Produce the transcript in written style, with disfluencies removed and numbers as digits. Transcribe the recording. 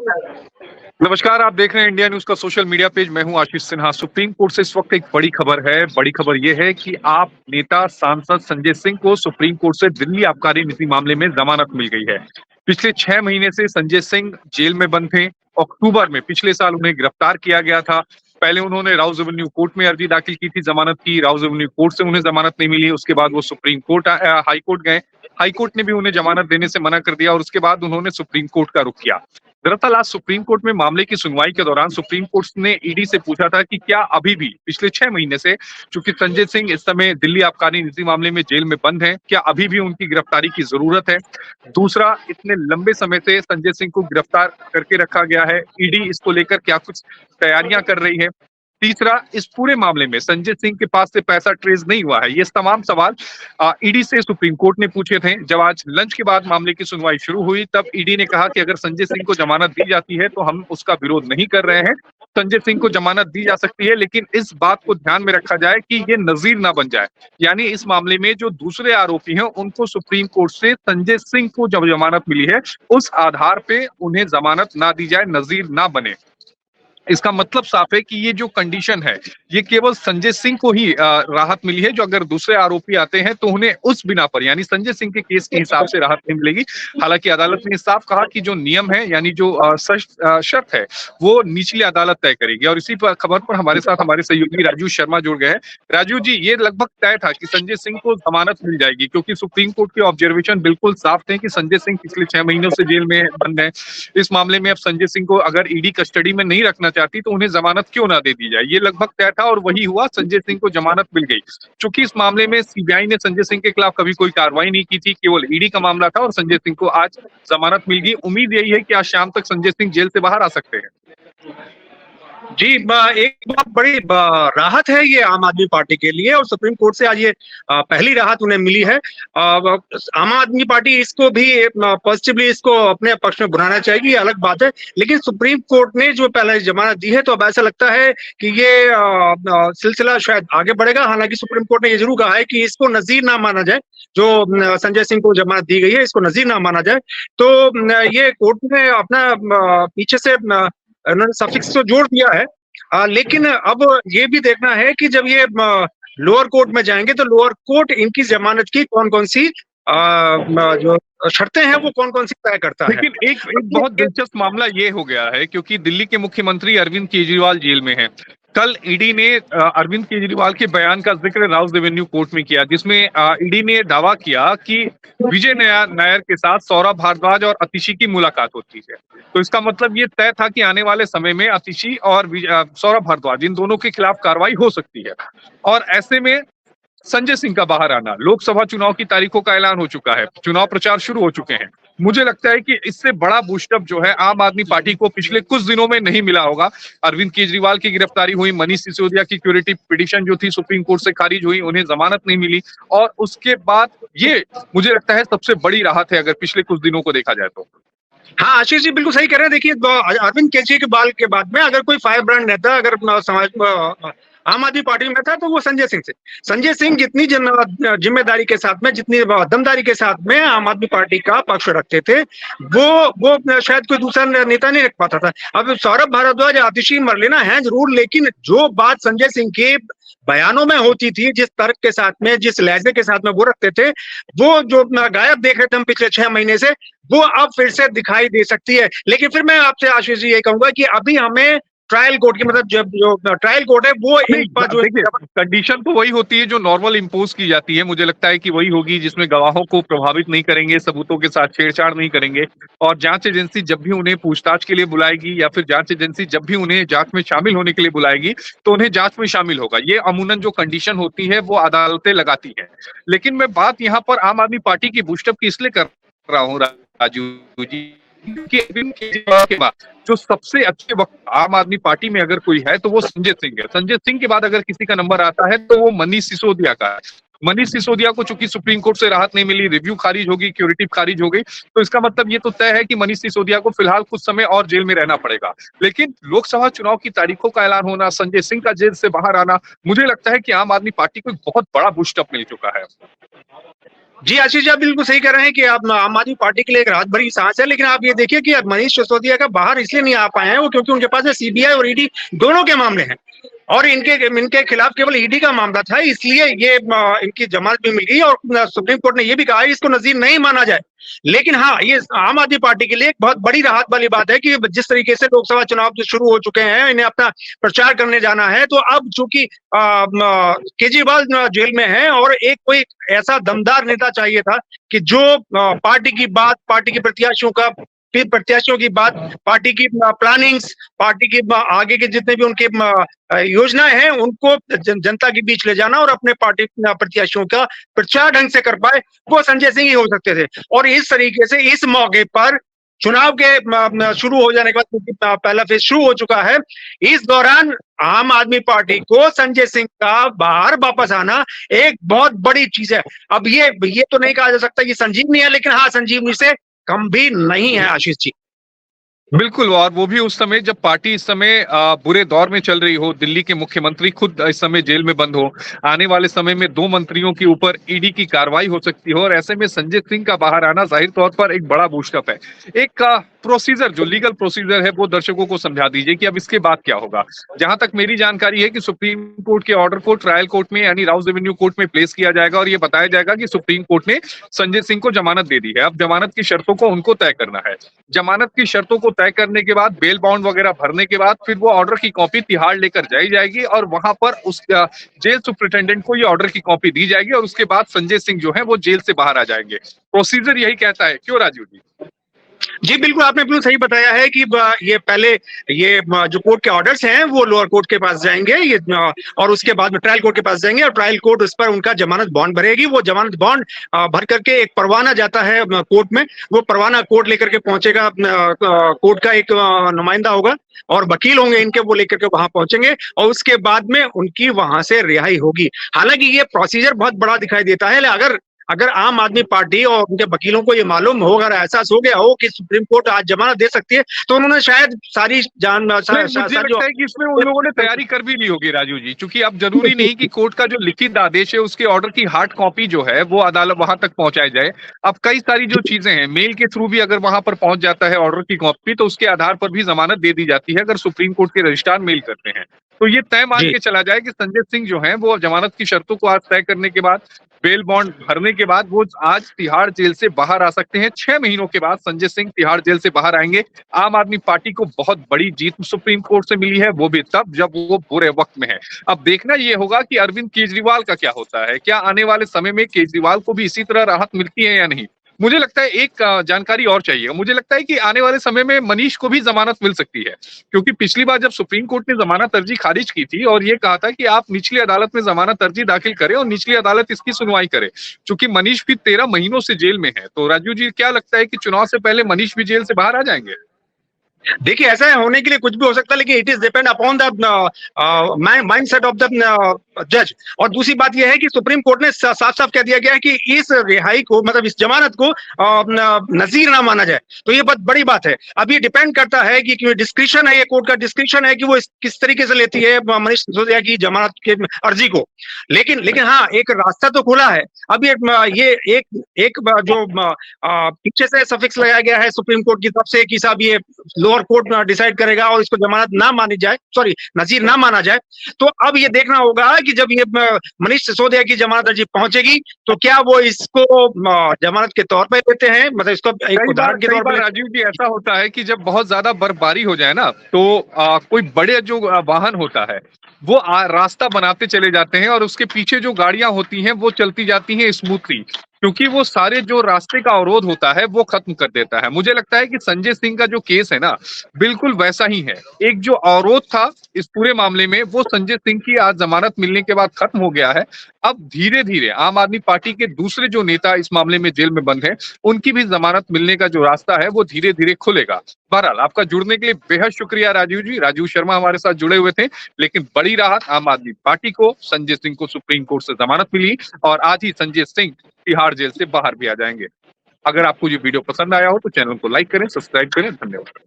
नमस्कार, आप देख रहे हैं इंडिया न्यूज़ का सोशल मीडिया पेज। मैं हूं आशीष सिन्हा। सुप्रीम कोर्ट से इस वक्त एक बड़ी खबर है। बड़ी खबर यह है कि आप नेता सांसद संजय सिंह को सुप्रीम कोर्ट से दिल्ली आबकारी नीति मामले में जमानत मिल गई है। पिछले 6 महीने से संजय सिंह जेल में बंद थे। अक्टूबर में पिछले साल उन्हें गिरफ्तार किया गया था। पहले उन्होंने राउज एवेन्यू कोर्ट में अर्जी दाखिल की थी जमानत की। राउज एवेन्यू कोर्ट से उन्हें जमानत नहीं मिली। उसके बाद वो सुप्रीम कोर्ट हाई कोर्ट गए। हाई कोर्ट ने भी उन्हें जमानत देने से मना कर दिया और उसके बाद उन्होंने सुप्रीम कोर्ट का रुख किया। दरअसल आज सुप्रीम कोर्ट में मामले की सुनवाई के दौरान सुप्रीम कोर्ट ने ईडी से पूछा था कि क्या अभी भी पिछले 6 महीने से, चूंकि संजय सिंह इस समय दिल्ली आबकारी नीति मामले में जेल में बंद हैं, क्या अभी भी उनकी गिरफ्तारी की जरूरत है। दूसरा, इतने लंबे समय से संजय सिंह को गिरफ्तार करके रखा गया है, ईडी इसको लेकर क्या कुछ तैयारियां कर रही है। तीसरा, इस पूरे मामले में संजय सिंह के पास से पैसा ट्रेस नहीं हुआ है। ये तमाम सवाल ईडी से सुप्रीम कोर्ट ने पूछे थे। जब आज लंच के बाद मामले की सुनवाई शुरू हुई तब ईडी ने कहा कि अगर संजय सिंह को जमानत दी जाती है तो हम उसका विरोध नहीं कर रहे हैं। संजय सिंह को जमानत दी जा सकती है, लेकिन इस बात को ध्यान में रखा जाए कि ये नजीर ना बन जाए। यानी इस मामले में जो दूसरे आरोपी हैं उनको सुप्रीम कोर्ट से संजय सिंह को जब जमानत मिली है उस आधार पे उन्हें जमानत ना दी जाए, नजीर ना बने। इसका मतलब साफ है कि ये जो कंडीशन है ये केवल संजय सिंह को ही राहत मिली है। जो अगर दूसरे आरोपी आते हैं तो उन्हें उस बिना पर, यानी संजय सिंह के केस के हिसाब से राहत नहीं मिलेगी। हालांकि अदालत ने साफ कहा कि जो नियम है, यानी जो शर्त है, वो निचली अदालत तय करेगी। और इसी पर खबर पर हमारे साथ हमारे सहयोगी राजू शर्मा जुड़ गए हैं। राजू जी, ये लगभग तय था कि संजय सिंह को जमानत मिल जाएगी, क्योंकि सुप्रीम कोर्ट के ऑब्जर्वेशन बिल्कुल साफ थे कि संजय सिंह पिछले 6 महीनों से जेल में बंद है। इस मामले में अब संजय सिंह को अगर ईडी कस्टडी में नहीं रखना चाहती तो उन्हें जमानत क्यों ना दे दी जाए। ये लगभग तय था और वही हुआ, संजय सिंह को जमानत मिल गई। चूंकि इस मामले में सीबीआई ने संजय सिंह के खिलाफ कभी कोई कार्रवाई नहीं की थी, केवल ईडी का मामला था और संजय सिंह को आज जमानत मिल गई। उम्मीद यही है कि आज शाम तक संजय सिंह जेल से बाहर आ सकते हैं। जी, एक बहुत बड़ी राहत है ये आम आदमी पार्टी के लिए, और सुप्रीम कोर्ट से आज ये पहली राहत उन्हें मिली है। आम आदमी पार्टी इसको भी पॉजिटिवली इसको अपने पक्ष में बुलाना चाहेगी, अलग बात है। लेकिन सुप्रीम कोर्ट ने जो पहले जमानत दी है तो अब ऐसा लगता है कि ये सिलसिला शायद आगे बढ़ेगा। हालांकि सुप्रीम कोर्ट ने ये जरूर कहा है कि इसको नजीर ना माना जाए, जो संजय सिंह को जमानत दी गई है इसको नजीर ना माना जाए। तो ये कोर्ट ने अपना पीछे से उन्होंने सफिक्स तो जोड़ दिया है, लेकिन अब ये भी देखना है कि जब ये लोअर कोर्ट में जाएंगे तो लोअर कोर्ट इनकी जमानत की कौन कौन सी जो शर्तें हैं वो कौन कौन सी तय करता है। लेकिन एक बहुत दिलचस्प मामला ये हो गया है, क्योंकि दिल्ली के मुख्यमंत्री अरविंद केजरीवाल जेल में हैं। कल ईडी ने अरविंद केजरीवाल के बयान का जिक्र राउज एवेन्यू कोर्ट में किया, जिसमें ईडी ने दावा किया कि विजय नायर के साथ सौरभ भारद्वाज और अतिशी की मुलाकात होती है। तो इसका मतलब ये तय था कि आने वाले समय में अतिशी और सौरभ भारद्वाज, इन दोनों के खिलाफ कार्रवाई हो सकती है। और ऐसे में संजय सिंह का बाहर आना, लोकसभा चुनाव की तारीखों का ऐलान हो चुका है, चुनाव प्रचार शुरू हो चुके हैं। मुझे लगता है कि इससे बड़ा बूस्टअप जो है आम आदमी पार्टी को पिछले कुछ दिनों में नहीं मिला होगा। अरविंद केजरीवाल की गिरफ्तारी हुई, मनीष सिसोदिया की क्यूरेटिव पिटीशन जो थी सुप्रीम कोर्ट से खारिज हुई, उन्हें जमानत नहीं मिली, और उसके बाद ये मुझे लगता है सबसे बड़ी राहत है अगर पिछले कुछ दिनों को देखा जाए तो। हाँ, आशीष जी बिल्कुल सही कह रहे हैं। देखिए, अरविंद केजरीवाल के बाद में अगर कोई फायर ब्रांड नेता अगर समाज आम आदमी पार्टी में था तो वो संजय सिंह से। संजय सिंह जितनी जिम्मेदारी के साथ में, जितनी दमदारी के साथ में आम आदमी पार्टी का पक्ष रखते थे, वो शायद कोई दूसरा नेता नहीं रख पाता था। अब सौरभ भारद्वाज, आतिशी मरलेना है जरूर, लेकिन जो बात संजय सिंह के बयानों में होती थी, जिस तर्क के साथ में, जिस लहजे के साथ में वो रखते थे, वो जो गायब देख रहे थे हम पिछले 6 महीने से, वो अब फिर से दिखाई दे सकती है। लेकिन फिर मैं आपसे आशीष जी ये कहूंगा कि अभी हमें ट्रायल कोर्ट की, मतलब जब जो ट्रायल कोर्ट है वो एक बार जो कंडीशन तो वही होती है जो नॉर्मल इम्पोज की जाती है। मुझे लगता है कि वही होगी, जिसमें गवाहों को प्रभावित नहीं करेंगे, सबूतों के साथ छेड़छाड़ नहीं करेंगे, और जांच एजेंसी जब भी उन्हें पूछताछ के लिए बुलाएगी या फिर जांच एजेंसी जब भी उन्हें जांच में शामिल होने के लिए बुलाएगी तो उन्हें जांच में शामिल होगा। ये अमूमन जो कंडीशन होती है वो अदालतें लगाती है। लेकिन मैं बात यहाँ पर आम आदमी पार्टी की बूस्टअप की इसलिए कर रहा हूँ राजू जी, कि अरविंद केजरीवाल के बाद जो सबसे अच्छे वक्त आम आदमी पार्टी में अगर कोई है तो वो संजय सिंह है। संजय सिंह के बाद अगर किसी का नंबर आता है तो वो मनीष सिसोदिया का है। मनीष सिसोदिया को चूंकि सुप्रीम कोर्ट से राहत नहीं मिली, रिव्यू खारिज होगी, क्यूरेटिव खारिज हो गई, तो इसका मतलब ये तो तय है कि मनीष सिसोदिया को फिलहाल कुछ समय और जेल में रहना पड़ेगा। लेकिन लोकसभा चुनाव की तारीखों का ऐलान होना, संजय सिंह का जेल से बाहर आना, मुझे लगता है कि आम आदमी पार्टी को एक बहुत बड़ा बूस्ट अप मिल चुका है। जी आशीष जी, आप बिल्कुल सही कह रहे हैं कि आप आम आदमी पार्टी के लिए एक राहत भरी सांस है, लेकिन आप ये देखिए कि मनीष सिसोदिया का बाहर इसलिए नहीं आ पाए हैं वो क्योंकि उनके पास सीबीआई और ईडी दोनों के मामले हैं और इनके खिलाफ केवल ईडी का मामला था, इसलिए ये इनकी जमानत भी मिल गई और सुप्रीम कोर्ट ने ये भी कहा है इसको नजीर नहीं माना जाए। लेकिन हाँ, ये आम आदमी पार्टी के लिए एक बहुत बड़ी राहत वाली बात है कि जिस तरीके से लोकसभा चुनाव जो शुरू हो चुके हैं, इन्हें अपना प्रचार करने जाना है, तो अब चूंकि केजरीवाल जेल में है और एक कोई ऐसा दमदार नेता चाहिए था कि जो पार्टी की बात, पार्टी के प्रत्याशियों का, फिर प्रत्याशियों की बात, पार्टी की प्लानिंग्स, पार्टी की आगे के जितने भी उनके योजनाएं हैं उनको जनता के बीच ले जाना और अपने पार्टी प्रत्याशियों का प्रचार ढंग से कर पाए, वो संजय सिंह ही हो सकते थे। और इस तरीके से इस मौके पर चुनाव के शुरू हो जाने के बाद पहला फेज शुरू हो चुका है, इस दौरान आम आदमी पार्टी को संजय सिंह का बाहर वापस आना एक बहुत बड़ी चीज है। अब ये तो नहीं कहा जा सकता कि संजीवनी है, लेकिन हाँ, संजीवनी से कम भी नहीं है आशीष जी। बिल्कुल, और वो भी उस समय जब पार्टी इस समय बुरे दौर में चल रही हो, दिल्ली के मुख्यमंत्री खुद इस समय जेल में बंद हो, आने वाले समय में 2 मंत्रियों के ऊपर ईडी की कार्रवाई हो सकती हो और ऐसे में संजय सिंह का बाहर आना जाहिर तौर पर एक बड़ा बूस्टअप है। एक प्रोसीजर, जो लीगल प्रोसीजर है, वो दर्शकों को समझा दीजिए कि अब इसके बाद क्या होगा। जहां तक मेरी जानकारी है कि सुप्रीम कोर्ट के ऑर्डर को ट्रायल कोर्ट में यानी राउज एवेन्यू कोर्ट में प्लेस किया जाएगा और ये बताया जाएगा कि सुप्रीम कोर्ट ने संजय सिंह को जमानत दे दी है। अब जमानत की शर्तों को उनको तय करना है। जमानत की शर्तों को तय करने के बाद, बेल बाउंड वगैरह भरने के बाद, फिर वो ऑर्डर की कॉपी तिहाड़ लेकर जाई जाएगी और वहां पर उस जेल सुप्रिंटेंडेंट को ये ऑर्डर की कॉपी दी जाएगी और उसके बाद संजय सिंह जो है वो जेल से बाहर आ जाएंगे। प्रोसीजर यही कहता है, क्यों राजीव जी? जी बिल्कुल, आपने बिल्कुल सही बताया है कि ये पहले ये जो कोर्ट के ऑर्डर्स हैं वो लोअर कोर्ट के पास जाएंगे, ये और उसके बाद में ट्रायल कोर्ट के पास जाएंगे और ट्रायल कोर्ट उस पर उनका जमानत बॉन्ड भरेगी। वो जमानत बॉन्ड भर करके एक परवाना जाता है कोर्ट में, वो परवाना कोर्ट लेकर के पहुंचेगा, कोर्ट का एक नुमाइंदा होगा और वकील होंगे इनके, वो लेकर के वहां पहुंचेंगे और उसके बाद में उनकी वहां से रिहाई होगी। हालांकि ये प्रोसीजर बहुत बड़ा दिखाई देता है, अगर आम आदमी पार्टी और उनके वकीलों को ये मालूम हो, अगर एहसास हो गया हो कि सुप्रीम कोर्ट आज जमानत दे सकती है, तो उन्होंने शायद सारी मुझे लगता है कि इसमें उन लोगों ने तैयारी कर भी ली होगी राजू जी, क्योंकि अब जरूरी नहीं कि कोर्ट का जो लिखित आदेश है उसके ऑर्डर की हार्ड कॉपी जो है वो अदालत वहां तक पहुंचाई जाए। अब कई सारी जो चीजें हैं, मेल के थ्रू भी अगर वहां पर पहुंच जाता है ऑर्डर की कॉपी, तो उसके आधार पर भी जमानत दे दी जाती है अगर सुप्रीम कोर्ट के रजिस्ट्रार मेल करते हैं। तो ये तय मान के चला जाए कि संजय सिंह जो है वो जमानत की शर्तों को आज तय करने के बाद, बेल बॉन्ड भरने के बाद, वो आज तिहाड़ जेल से बाहर आ सकते हैं। 6 महीनों के बाद संजय सिंह तिहाड़ जेल से बाहर आएंगे। आम आदमी पार्टी को बहुत बड़ी जीत सुप्रीम कोर्ट से मिली है, वो भी तब जब वो बुरे वक्त में है। अब देखना ये होगा कि अरविंद केजरीवाल का क्या होता है, क्या आने वाले समय में केजरीवाल को भी इसी तरह राहत मिलती है या नहीं। मुझे लगता है एक जानकारी और चाहिए, मुझे लगता है कि आने वाले समय में मनीष को भी जमानत मिल सकती है, क्योंकि पिछली बार जब सुप्रीम कोर्ट ने जमानत अर्जी खारिज की थी और ये कहा था कि आप निचली अदालत में जमानत अर्जी दाखिल करें और निचली अदालत इसकी सुनवाई करे, क्योंकि मनीष भी 13 महीनों से जेल में है। तो राजू जी, क्या लगता है कि चुनाव से पहले मनीष भी जेल से बाहर आ जाएंगे? देखिए, ऐसा होने के लिए कुछ भी हो सकता है, लेकिन it is depend upon the mindset of the जज। और दूसरी बात यह है कि सुप्रीम कोर्ट ने साफ साफ कह दिया गया है कि इस रिहाई को, मतलब इस जमानत को नजीर ना माना जाए। तो ये बहुत बड़ी बात है। अब ये डिपेंड करता है कि डिस्क्रिप्शन है, ये कोर्ट का डिस्क्रिप्शन है कि वो किस तरीके से लेती है मनीष सिसोदिया की जमानत के अर्जी को। लेकिन हाँ, एक रास्ता तो खुला है। अब ये एक जो पीछे से सफिक्स लगाया गया है सुप्रीम कोर्ट की तरफ से कि साहब ये लोअर कोर्ट डिसाइड करेगा और इसको जमानत ना मानी जाए, सॉरी नजीर ना माना जाए। तो अब ये देखना होगा कि जब ये मनीष सिसोदिया की जमानत अर्जी पहुंचेगी तो क्या वो इसको जमानत के तौर पर लेते हैं, मतलब इसको एक उदाहरण के तौर पर। राजीव जी, ऐसा होता है कि जब बहुत ज्यादा बर्फबारी हो जाए ना, तो कोई बड़े जो वाहन होता है वो रास्ता बनाते चले जाते हैं और उसके पीछे जो गाड़ियां होती हैं वो चलती जाती हैं स्मूथली। क्योंकि वो सारे जो रास्ते का अवरोध होता है वो खत्म कर देता है। मुझे लगता है कि संजय सिंह का जो केस है ना, बिल्कुल वैसा ही है। एक जो अवरोध था इस पूरे मामले में, वो संजय सिंह की आज जमानत मिलने के बाद खत्म हो गया है। अब धीरे धीरे आम आदमी पार्टी के दूसरे जो नेता इस मामले में जेल में बंद हैं, उनकी भी जमानत मिलने का जो रास्ता है वो धीरे धीरे खुलेगा। बहरहाल आपका जुड़ने के लिए बेहद शुक्रिया राजीव जी। राजीव शर्मा हमारे साथ जुड़े हुए थे। लेकिन बड़ी राहत आम आदमी पार्टी को, संजय सिंह को सुप्रीम कोर्ट से जमानत मिली और आज ही संजय सिंह तिहाड़ जेल से बाहर भी आ जाएंगे। अगर आपको ये वीडियो पसंद आया हो तो चैनल को लाइक करें, सब्सक्राइब करें। धन्यवाद।